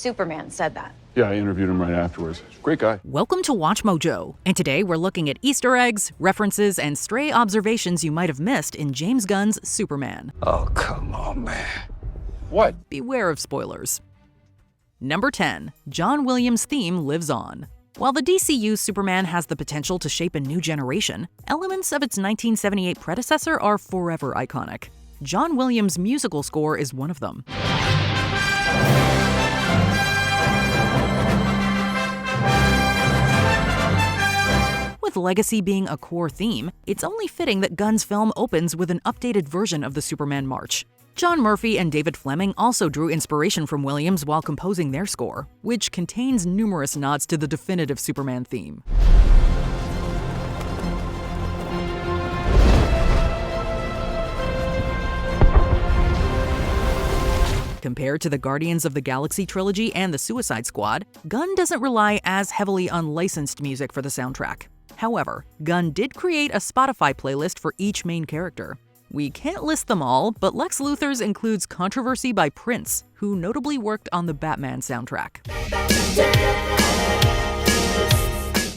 Superman said that. Yeah, I interviewed him right afterwards. Great guy. Welcome to Watch Mojo, and today we're looking at Easter eggs, references, and stray observations you might have missed in James Gunn's Superman. Oh, come on, man. What? Beware of spoilers. Number 10. John Williams' theme lives on. While the DCU's Superman has the potential to shape a new generation, elements of its 1978 predecessor are forever iconic. John Williams' musical score is one of them. With Legacy being a core theme, it's only fitting that Gunn's film opens with an updated version of the Superman March. John Murphy and David Fleming also drew inspiration from Williams while composing their score, which contains numerous nods to the definitive Superman theme. Compared to the Guardians of the Galaxy trilogy and the Suicide Squad, Gunn doesn't rely as heavily on licensed music for the soundtrack. However, Gunn did create a Spotify playlist for each main character. We can't list them all, but Lex Luthor's includes Controversy by Prince, who notably worked on the Batman soundtrack.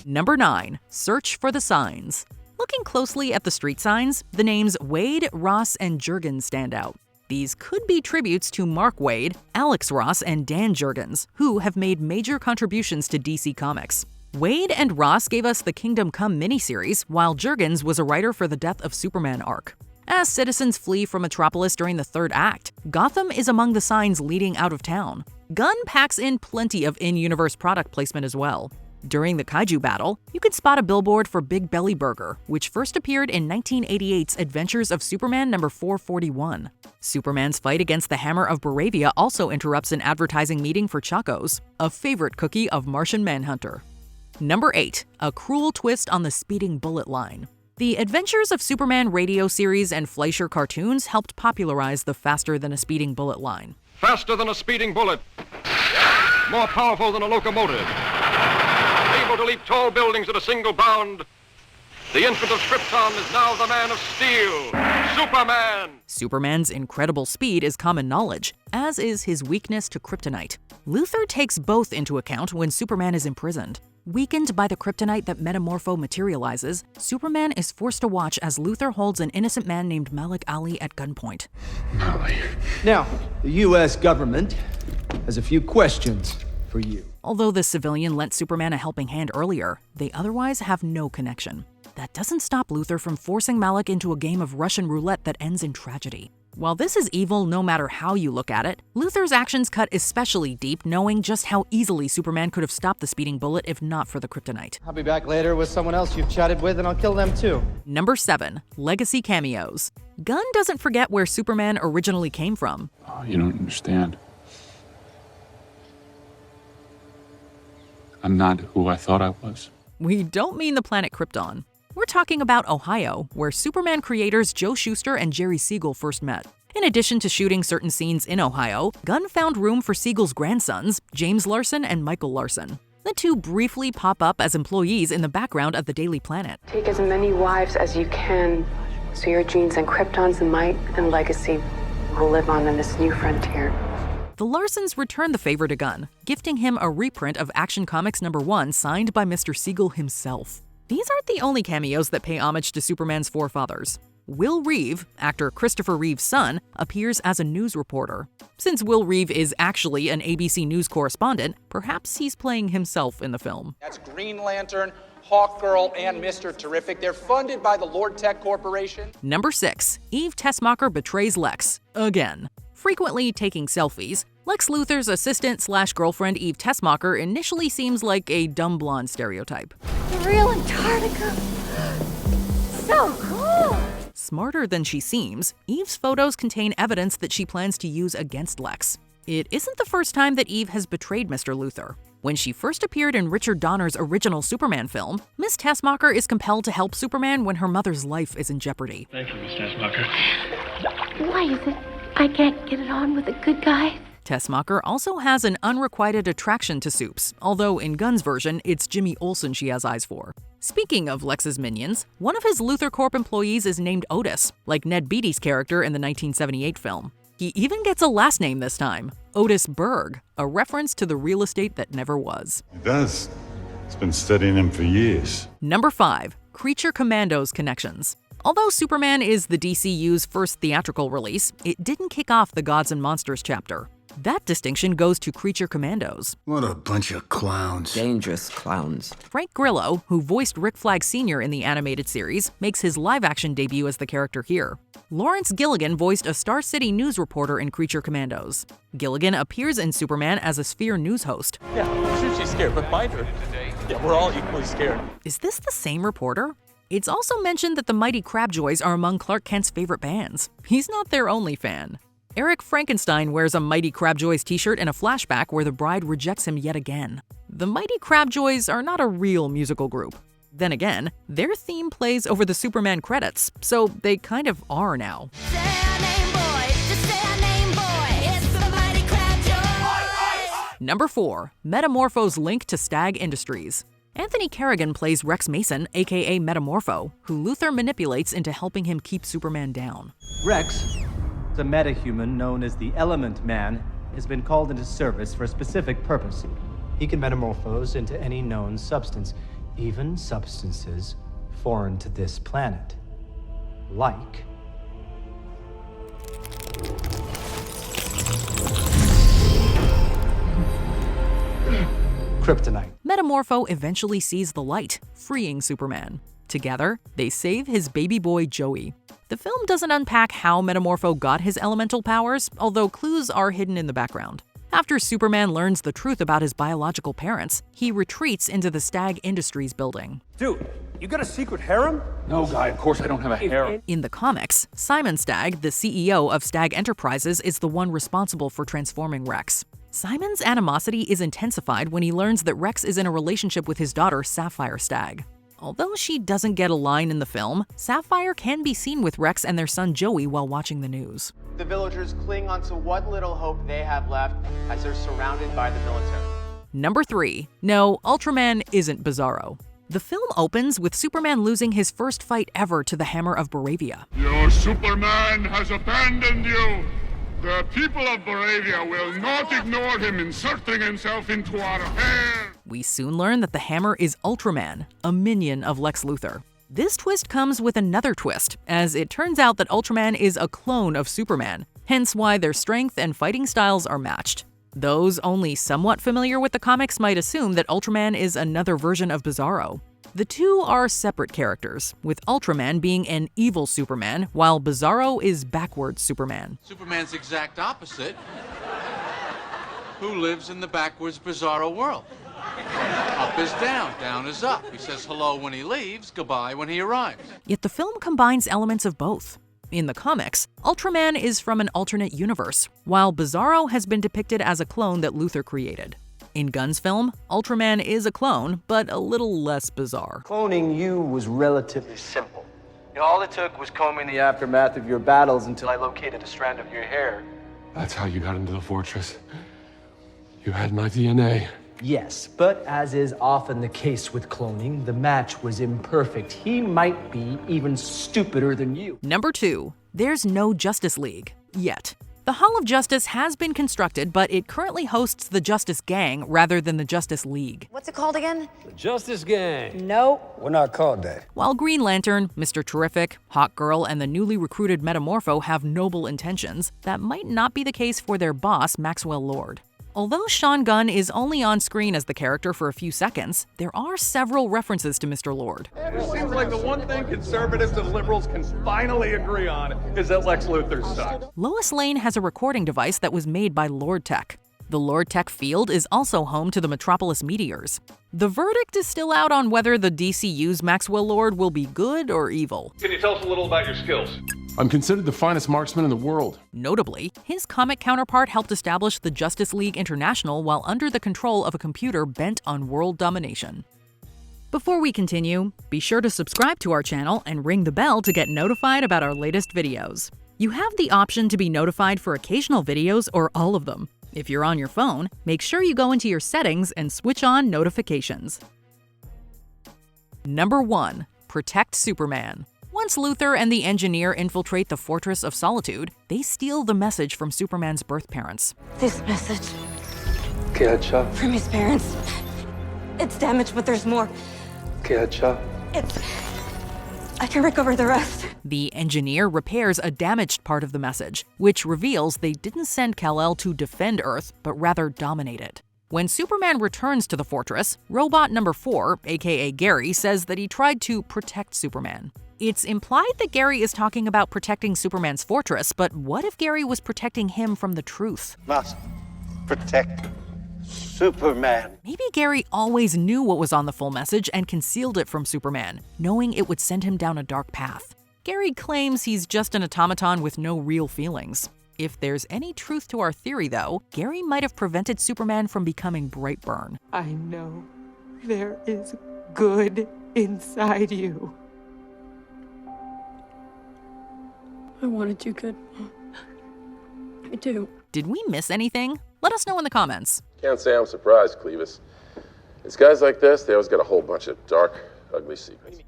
Number 9. Search for the signs. Looking closely at the street signs, the names Wade, Ross, and Jurgens stand out. These could be tributes to Mark Waid, Alex Ross, and Dan Jurgens, who have made major contributions to DC Comics. Waid and Ross gave us the Kingdom Come miniseries, while Jurgens was a writer for the Death of Superman arc. As citizens flee from Metropolis during the third act, Gotham is among the signs leading out of town. Gunn packs in plenty of in-universe product placement as well. During the kaiju battle, you could spot a billboard for Big Belly Burger, which first appeared in 1988's Adventures of Superman number 441. Superman's fight against the Hammer of Baravia also interrupts an advertising meeting for Chacos, a favorite cookie of Martian Manhunter. Number 8. A cruel twist on the speeding bullet line. The Adventures of Superman radio series and Fleischer cartoons helped popularize the faster than a speeding bullet line. Faster than a speeding bullet. More powerful than a locomotive. Able to leap tall buildings at a single bound. The infant of Krypton is now the man of steel, Superman! Superman's incredible speed is common knowledge, as is his weakness to Kryptonite. Luthor takes both into account when Superman is imprisoned. Weakened by the Kryptonite that Metamorpho materializes, Superman is forced to watch as Luthor holds an innocent man named Malik Ali at gunpoint. Molly. Now, the U.S. government has a few questions for you. Although the civilian lent Superman a helping hand earlier, they otherwise have no connection. That doesn't stop Luthor from forcing Malik into a game of Russian roulette that ends in tragedy. While this is evil no matter how you look at it, Luthor's actions cut especially deep knowing just how easily Superman could have stopped the speeding bullet if not for the Kryptonite. I'll be back later with someone else you've chatted with and I'll kill them too. Number 7. Legacy cameos. Gunn doesn't forget where Superman originally came from. Oh, you don't understand. I'm not who I thought I was. We don't mean the planet Krypton. We're talking about Ohio, where Superman creators Joe Shuster and Jerry Siegel first met. In addition to shooting certain scenes in Ohio, Gunn found room for Siegel's grandsons, James Larson and Michael Larson. The two briefly pop up as employees in the background of the Daily Planet. Take as many wives as you can, so your genes and Krypton's might and legacy will live on in this new frontier. The Larsons returned the favor to Gunn, gifting him a reprint of Action Comics #1 signed by Mr. Siegel himself. These aren't the only cameos that pay homage to Superman's forefathers. Will Reeve, actor Christopher Reeve's son, appears as a news reporter. Since Will Reeve is actually an ABC News correspondent, perhaps he's playing himself in the film. That's Green Lantern, Hawkgirl, and Mr. Terrific. They're funded by the Lord Tech Corporation. Number 6. Eve Tessmacher betrays Lex. Again. Frequently taking selfies, Lex Luthor's assistant/girlfriend Eve Tessmacher initially seems like a dumb blonde stereotype. Real Antarctica. So cool. Smarter than she seems, Eve's photos contain evidence that she plans to use against Lex. It isn't the first time that Eve has betrayed Mr. Luthor. When she first appeared in Richard Donner's original Superman film, Miss Tessmacher is compelled to help Superman when her mother's life is in jeopardy. Thank you, Miss Tessmacher. Why is it I can't get it on with a good guy? Tessmacher also has an unrequited attraction to Supes, although in Gunn's version, it's Jimmy Olsen she has eyes for. Speaking of Lex's minions, one of his Luthor Corp employees is named Otis, like Ned Beatty's character in the 1978 film. He even gets a last name this time, Otis Berg, a reference to the real estate that never was. He does. It's been studying him for years. Number 5. Creature Commandos connections. Although Superman is the DCU's first theatrical release, it didn't kick off the Gods and Monsters chapter. That distinction goes to Creature Commandos. What a bunch of clowns. Dangerous clowns. Frank Grillo, who voiced Rick Flag Sr. in the animated series, makes his live-action debut as the character here. Lawrence Gilligan voiced a Star City news reporter in Creature Commandos. Gilligan appears in Superman as a Sphere news host. Yeah, I'm sure she's scared, but mind her. Yeah, we're all equally scared. Is this the same reporter? It's also mentioned that the Mighty Crabjoys are among Clark Kent's favorite bands. He's not their only fan. Eric Frankenstein wears a Mighty Crabjoys t-shirt in a flashback where the bride rejects him yet again. The Mighty Crabjoys are not a real musical group. Then again, their theme plays over the Superman credits, so they kind of are now. Number 4. Metamorpho's link to Stagg Industries. Anthony Kerrigan plays Rex Mason, aka Metamorpho, who Luthor manipulates into helping him keep Superman down. Rex, a metahuman known as the Element Man, has been called into service for a specific purpose. He can metamorphose into any known substance, even substances foreign to this planet. Like Kryptonite. Metamorpho eventually sees the light, freeing Superman. Together, they save his baby boy Joey. The film doesn't unpack how Metamorpho got his elemental powers, although clues are hidden in the background. After Superman learns the truth about his biological parents, he retreats into the Stag Industries building. Dude, you got a secret harem? No, Guy, of course I don't have a harem. In the comics, Simon Stagg, the CEO of Stag Enterprises, is the one responsible for transforming Rex. Simon's animosity is intensified when he learns that Rex is in a relationship with his daughter, Sapphire Stagg. Although she doesn't get a line in the film, Sapphire can be seen with Rex and their son Joey while watching the news. The villagers cling onto what little hope they have left as they're surrounded by the military. Number 3. No, Ultraman isn't Bizarro. The film opens with Superman losing his first fight ever to the Hammer of Baravia. Your Superman has abandoned you. The people of Baravia will not ignore him inserting himself into our hair. We soon learn that the Hammer is Ultraman, a minion of Lex Luthor. This twist comes with another twist, as it turns out that Ultraman is a clone of Superman, hence why their strength and fighting styles are matched. Those only somewhat familiar with the comics might assume that Ultraman is another version of Bizarro. The two are separate characters, with Ultraman being an evil Superman, while Bizarro is backwards Superman. Superman's exact opposite, who lives in the backwards Bizarro world. Up is down, down is up. He says hello when he leaves, goodbye when he arrives. Yet the film combines elements of both. In the comics, Ultraman is from an alternate universe, while Bizarro has been depicted as a clone that Luthor created. In Gunn's film, Ultraman is a clone, but a little less bizarre. Cloning you was relatively simple. All it took was combing the aftermath of your battles until I located a strand of your hair. That's how you got into the fortress. You had my DNA. Yes, but as is often the case with cloning, the match was imperfect. He might be even stupider than you. Number 2. There's no Justice League. Yet. The Hall of Justice has been constructed, but it currently hosts the Justice Gang rather than the Justice League. What's it called again? The Justice Gang. No. We're not called that. While Green Lantern, Mr. Terrific, Hawkgirl, and the newly recruited Metamorpho have noble intentions, that might not be the case for their boss, Maxwell Lord. Although Sean Gunn is only on screen as the character for a few seconds, there are several references to Mr. Lord. It seems like the one thing conservatives and liberals can finally agree on is that Lex Luthor sucks. Lois Lane has a recording device that was made by Lord Tech. The Lord Tech field is also home to the Metropolis meteors. The verdict is still out on whether the DCU's Maxwell Lord will be good or evil. Can you tell us a little about your skills? I'm considered the finest marksman in the world. Notably, his comic counterpart helped establish the Justice League International while under the control of a computer bent on world domination. Before we continue, be sure to subscribe to our channel and ring the bell to get notified about our latest videos. You have the option to be notified for occasional videos or all of them. If you're on your phone, make sure you go into your settings and switch on notifications. Number 1. Protect Superman. Once Luthor and the engineer infiltrate the Fortress of Solitude, they steal the message from Superman's birth parents. This message Catch-up. from his parents. It's damaged, but there's more. Catch-up. I can recover the rest. The engineer repairs a damaged part of the message, which reveals they didn't send Kal-El to defend Earth, but rather dominate it. When Superman returns to the fortress, Robot Number 4, aka Gary, says that he tried to protect Superman. It's implied that Gary is talking about protecting Superman's fortress, but what if Gary was protecting him from the truth? Must protect Superman. Maybe Gary always knew what was on the full message and concealed it from Superman, knowing it would send him down a dark path. Gary claims he's just an automaton with no real feelings. If there's any truth to our theory, though, Gary might have prevented Superman from becoming Brightburn. I know there is good inside you. I wanted to good. I do. Did we miss anything? Let us know in the comments. Can't say I'm surprised, Clevis. It's guys like this, they always got a whole bunch of dark, ugly secrets.